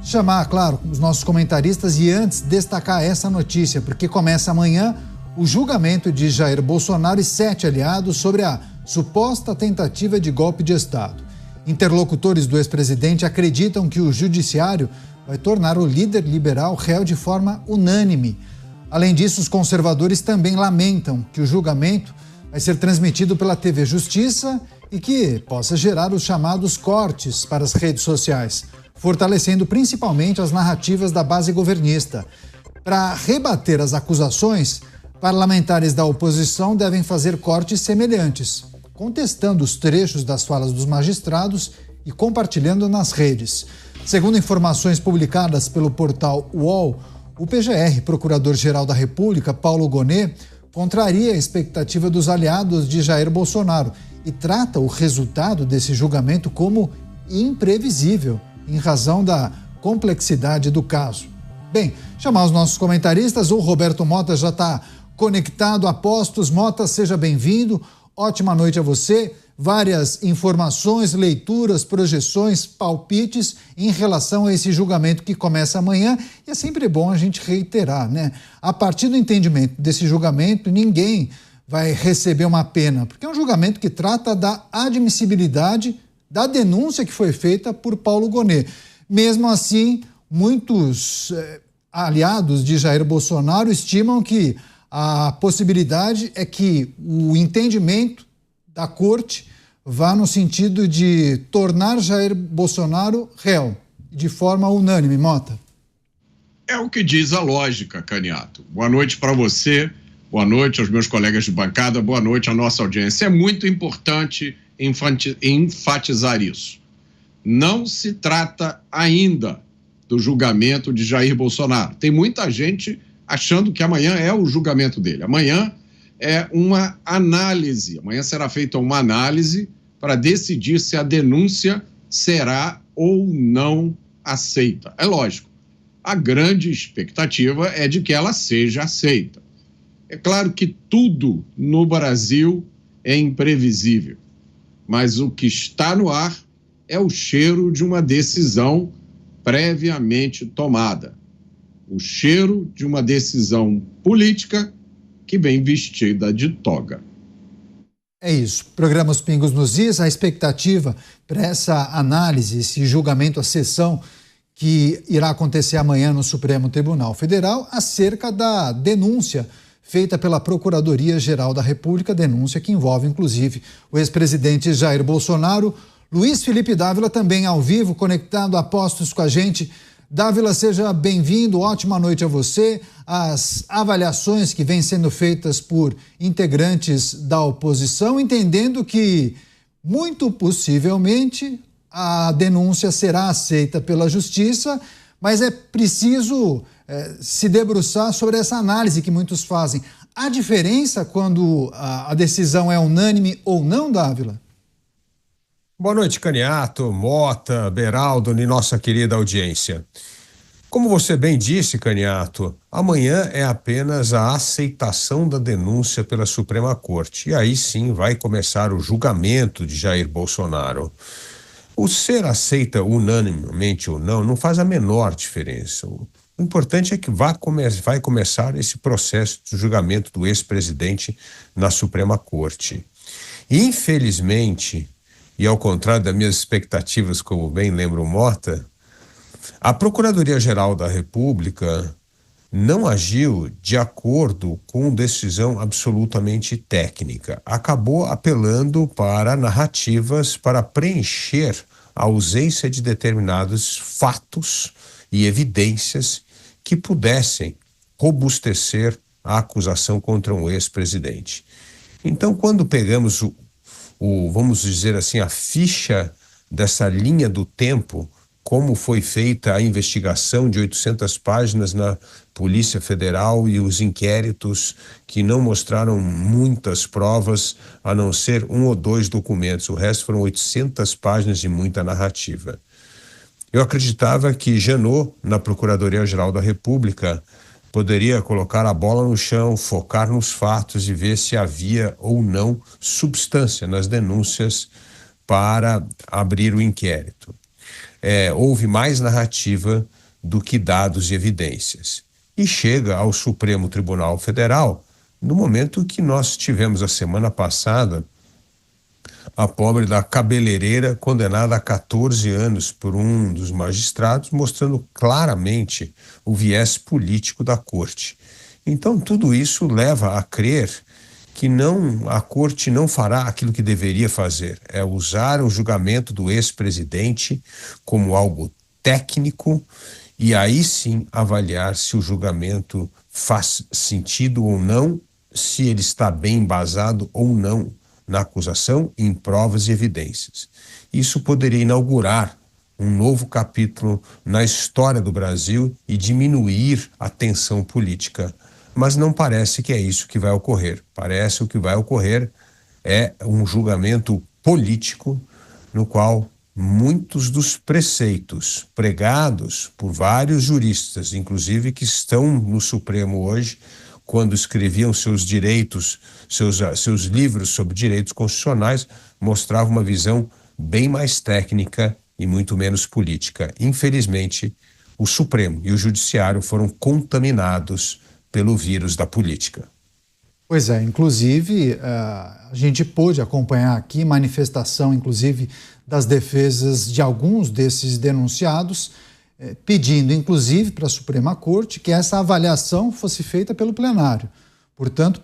chamar, claro, os nossos comentaristas e antes destacar essa notícia, porque começa amanhã o julgamento de Jair Bolsonaro e 7 aliados sobre a suposta tentativa de golpe de Estado. Interlocutores do ex-presidente acreditam que o judiciário vai tornar o líder liberal réu de forma unânime. Além disso, os conservadores também lamentam que o julgamento vai ser transmitido pela TV Justiça e que possa gerar os chamados cortes para as redes sociais, fortalecendo principalmente as narrativas da base governista. Para rebater as acusações, parlamentares da oposição devem fazer cortes semelhantes, contestando os trechos das falas dos magistrados e compartilhando nas redes. Segundo informações publicadas pelo portal UOL, o PGR, Procurador-Geral da República, Paulo Gonet, contraria a expectativa dos aliados de Jair Bolsonaro e trata o resultado desse julgamento como imprevisível, em razão da complexidade do caso. Bem, chamar os nossos comentaristas, o Roberto Mota já está conectado a postos. Mota, seja bem-vindo, ótima noite a você. Várias informações, leituras, projeções, palpites em relação a esse julgamento que começa amanhã, e é sempre bom a gente reiterar, né? A partir do entendimento desse julgamento, ninguém vai receber uma pena, porque é um julgamento que trata da admissibilidade da denúncia que foi feita por Paulo Gonet. Mesmo assim, muitos aliados de Jair Bolsonaro estimam que a possibilidade é que o entendimento da corte vá no sentido de tornar Jair Bolsonaro réu, de forma unânime. Mota. É o que diz a lógica, Caniato. Boa noite para você, boa noite aos meus colegas de bancada, boa noite à nossa audiência. É muito importante enfatizar isso. Não se trata ainda do julgamento de Jair Bolsonaro. Tem muita gente achando que amanhã é o julgamento dele. Amanhã é uma análise. Amanhã será feita uma análise para decidir se a denúncia será ou não aceita. É lógico, a grande expectativa é de que ela seja aceita. É claro que tudo no Brasil é imprevisível, mas o que está no ar é o cheiro de uma decisão previamente tomada. O cheiro de uma decisão política que vem vestida de toga. É isso. Programa Os Pingos nos Is, a expectativa para essa análise, esse julgamento, a sessão que irá acontecer amanhã no Supremo Tribunal Federal acerca da denúncia feita pela Procuradoria-Geral da República, denúncia que envolve, inclusive, o ex-presidente Jair Bolsonaro. Luiz Felipe Dávila também ao vivo, conectado a postos com a gente. Dávila, seja bem-vindo, ótima noite a você. As avaliações que vêm sendo feitas por integrantes da oposição, entendendo que, muito possivelmente, a denúncia será aceita pela Justiça, mas é preciso se debruçar sobre essa análise que muitos fazem. Há diferença quando a decisão é unânime ou não, Dávila? Boa noite, Caniato, Mota, Beraldo e nossa querida audiência. Como você bem disse, Caniato, amanhã é apenas a aceitação da denúncia pela Suprema Corte. E aí sim vai começar o julgamento de Jair Bolsonaro. O ser aceita unanimemente ou não faz a menor diferença. O importante é que vai começar esse processo de julgamento do ex-presidente na Suprema Corte. Infelizmente, e ao contrário das minhas expectativas, como bem lembra o Mota, a Procuradoria-Geral da República não agiu de acordo com decisão absolutamente técnica. Acabou apelando para narrativas para preencher a ausência de determinados fatos e evidências que pudessem robustecer a acusação contra um ex-presidente. Então, quando pegamos vamos dizer assim, a ficha dessa linha do tempo, como foi feita a investigação de 800 páginas na Polícia Federal e os inquéritos que não mostraram muitas provas, a não ser 1 ou 2 documentos. O resto foram 800 páginas de muita narrativa. Eu acreditava que Janot, na Procuradoria-Geral da República, poderia colocar a bola no chão, focar nos fatos e ver se havia ou não substância nas denúncias para abrir o inquérito. houve mais narrativa do que dados e evidências. E chega ao Supremo Tribunal Federal no momento que nós tivemos a semana passada a pobre da cabeleireira condenada a 14 anos por um dos magistrados, mostrando claramente o viés político da corte. Então, tudo isso leva a crer que a corte não fará aquilo que deveria fazer, é usar o julgamento do ex-presidente como algo técnico e aí sim avaliar se o julgamento faz sentido ou não, se ele está bem embasado ou não na acusação, em provas e evidências. Isso poderia inaugurar um novo capítulo na história do Brasil e diminuir a tensão política. Mas não parece que é isso que vai ocorrer. Parece que o que vai ocorrer é um julgamento político no qual muitos dos preceitos pregados por vários juristas, inclusive que estão no Supremo hoje, quando escreviam seus direitos, seus livros sobre direitos constitucionais, mostrava uma visão bem mais técnica e muito menos política. Infelizmente, o Supremo e o Judiciário foram contaminados pelo vírus da política. Pois é, inclusive a gente pôde acompanhar aqui manifestação, inclusive, das defesas de alguns desses denunciados, pedindo, inclusive, para a Suprema Corte que essa avaliação fosse feita pelo plenário. Portanto,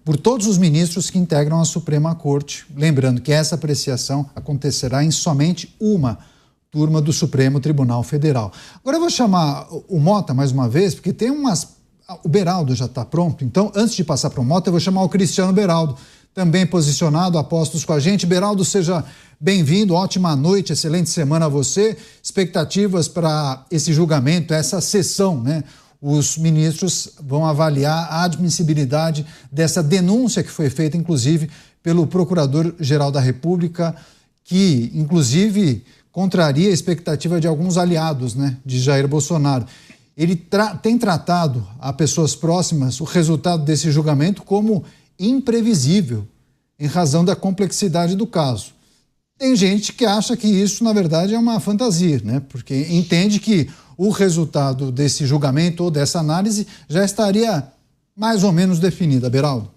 por todos os ministros que integram a Suprema Corte. Lembrando que essa apreciação acontecerá em somente uma turma do Supremo Tribunal Federal. Agora eu vou chamar o Mota mais uma vez, porque tem umas... O Beraldo já está pronto, então antes de passar para o Mota, eu vou chamar o Cristiano Beraldo, também posicionado, a postos com a gente. Beraldo, seja bem-vindo, ótima noite, excelente semana a você. Expectativas para esse julgamento, essa sessão, né? Os ministros vão avaliar a admissibilidade dessa denúncia que foi feita, inclusive, pelo Procurador-Geral da República, que, inclusive, contraria a expectativa de alguns aliados, né, de Jair Bolsonaro. Ele tem tratado a pessoas próximas o resultado desse julgamento como imprevisível, em razão da complexidade do caso. Tem gente que acha que isso, na verdade, é uma fantasia, né? Porque entende que o resultado desse julgamento ou dessa análise já estaria mais ou menos definida. Beraldo.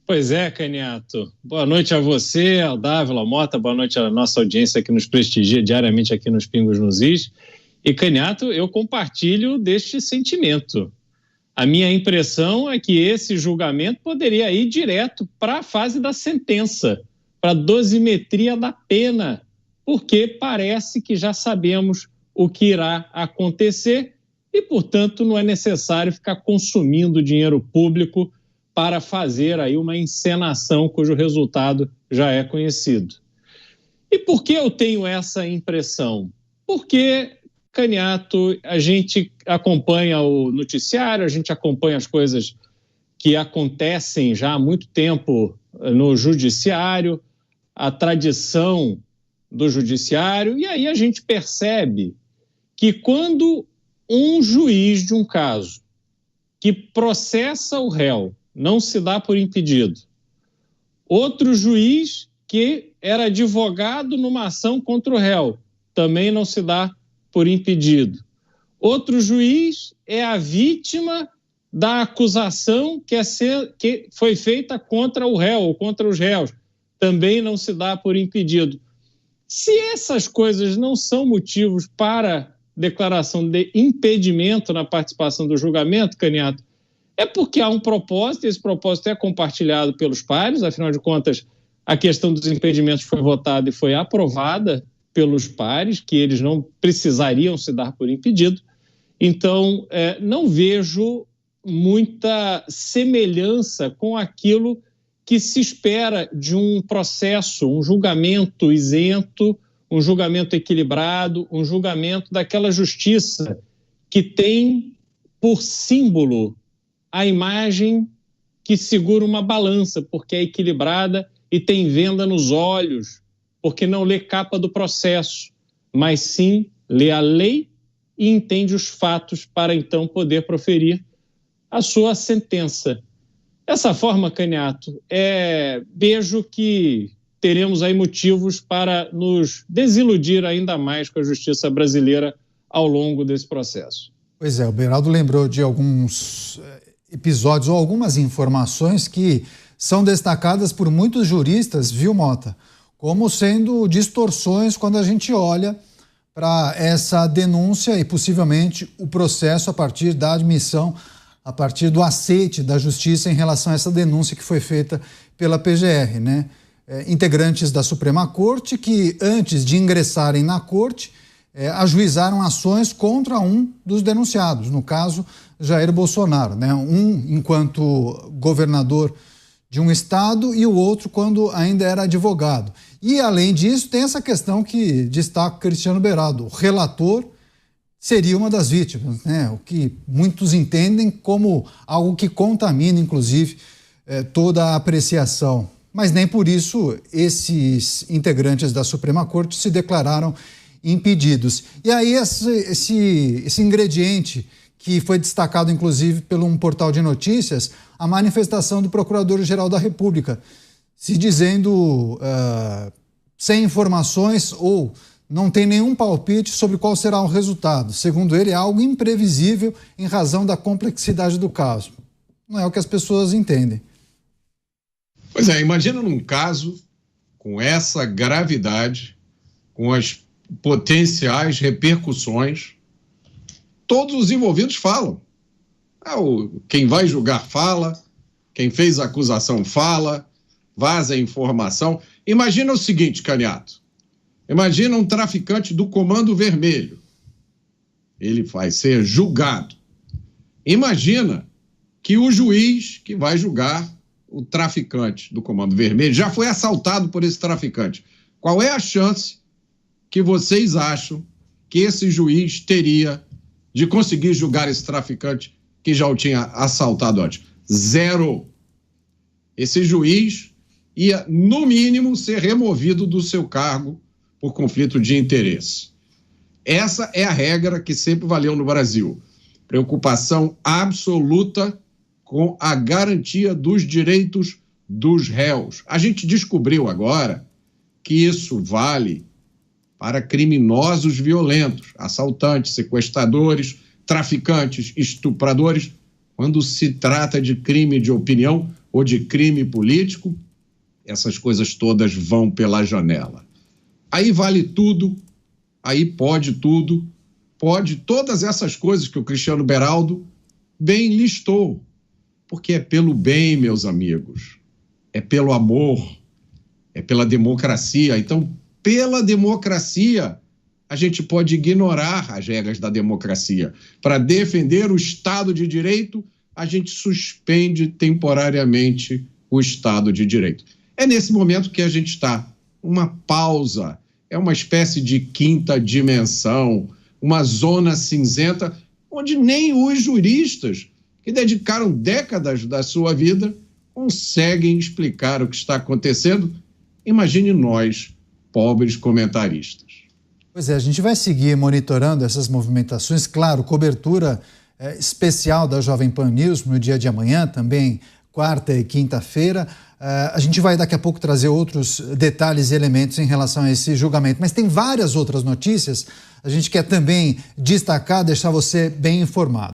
Pois é, Caniato. Boa noite a você, ao Dávila Mota, boa noite à nossa audiência que nos prestigia diariamente aqui nos Pingos nos Is. E, Caniato, eu compartilho deste sentimento. A minha impressão é que esse julgamento poderia ir direto para a fase da sentença, para a dosimetria da pena, porque parece que já sabemos o que irá acontecer e, portanto, não é necessário ficar consumindo dinheiro público para fazer aí uma encenação cujo resultado já é conhecido. E por que eu tenho essa impressão? Porque, Caniato, a gente acompanha o noticiário, a gente acompanha as coisas que acontecem já há muito tempo no judiciário, a tradição do judiciário, e aí a gente percebe que quando um juiz de um caso que processa o réu não se dá por impedido, outro juiz que era advogado numa ação contra o réu também não se dá por impedido, outro juiz é a vítima da acusação que foi feita contra o réu ou contra os réus, também não se dá por impedido. Se essas coisas não são motivos para declaração de impedimento na participação do julgamento, Caniato, é porque há um propósito, e esse propósito é compartilhado pelos pares, afinal de contas, a questão dos impedimentos foi votada e foi aprovada pelos pares, que eles não precisariam se dar por impedido. Então, não vejo muita semelhança com aquilo que se espera de um processo, um julgamento isento, um julgamento equilibrado, um julgamento daquela justiça que tem por símbolo a imagem que segura uma balança, porque é equilibrada e tem venda nos olhos, porque não lê capa do processo, mas sim lê a lei e entende os fatos para então poder proferir a sua sentença. Dessa forma, Caniato, vejo que teremos aí motivos para nos desiludir ainda mais com a justiça brasileira ao longo desse processo. Pois é, o Beraldo lembrou de alguns episódios ou algumas informações que são destacadas por muitos juristas, viu, Mota, como sendo distorções quando a gente olha para essa denúncia e possivelmente o processo a partir da admissão, a partir do aceite da justiça em relação a essa denúncia que foi feita pela PGR, né? Integrantes da Suprema Corte que, antes de ingressarem na corte, ajuizaram ações contra um dos denunciados, no caso, Jair Bolsonaro, né? Um enquanto governador de um estado e o outro quando ainda era advogado. E, além disso, tem essa questão que destaca o Cristiano Beraldo. O relator seria uma das vítimas, né? O que muitos entendem como algo que contamina, inclusive, toda a apreciação. Mas nem por isso esses integrantes da Suprema Corte se declararam impedidos. E aí esse ingrediente que foi destacado, inclusive, pelo um portal de notícias, a manifestação do Procurador-Geral da República, se dizendo sem informações ou não tem nenhum palpite sobre qual será o resultado. Segundo ele, é algo imprevisível em razão da complexidade do caso. Não é o que as pessoas entendem. Pois é, imagina num caso com essa gravidade, com as potenciais repercussões, todos os envolvidos falam. Quem vai julgar fala, quem fez a acusação fala, vaza a informação. Imagina o seguinte, Caniato, imagina um traficante do Comando Vermelho, ele vai ser julgado. Imagina que o juiz que vai julgar o traficante do Comando Vermelho já foi assaltado por esse traficante. Qual é a chance que vocês acham que esse juiz teria de conseguir julgar esse traficante que já o tinha assaltado antes? Zero. Esse juiz ia, no mínimo, ser removido do seu cargo por conflito de interesse. Essa é a regra que sempre valeu no Brasil. Preocupação absoluta com a garantia dos direitos dos réus. A gente descobriu agora que isso vale para criminosos violentos, assaltantes, sequestradores, traficantes, estupradores. Quando se trata de crime de opinião ou de crime político, essas coisas todas vão pela janela. Aí vale tudo, aí pode tudo, pode todas essas coisas que o Cristiano Beraldo bem listou. Porque é pelo bem, meus amigos, é pelo amor, é pela democracia. Então, pela democracia, a gente pode ignorar as regras da democracia. Para defender o Estado de Direito, a gente suspende temporariamente o Estado de Direito. É nesse momento que a gente está. Uma pausa, é uma espécie de quinta dimensão, uma zona cinzenta, onde nem os juristas que dedicaram décadas da sua vida conseguem explicar o que está acontecendo. Imagine nós, pobres comentaristas. Pois é, a gente vai seguir monitorando essas movimentações, claro, cobertura especial da Jovem Pan News no dia de amanhã, também quarta e quinta-feira. A gente vai daqui a pouco trazer outros detalhes e elementos em relação a esse julgamento, mas tem várias outras notícias, a gente quer também destacar, deixar você bem informado.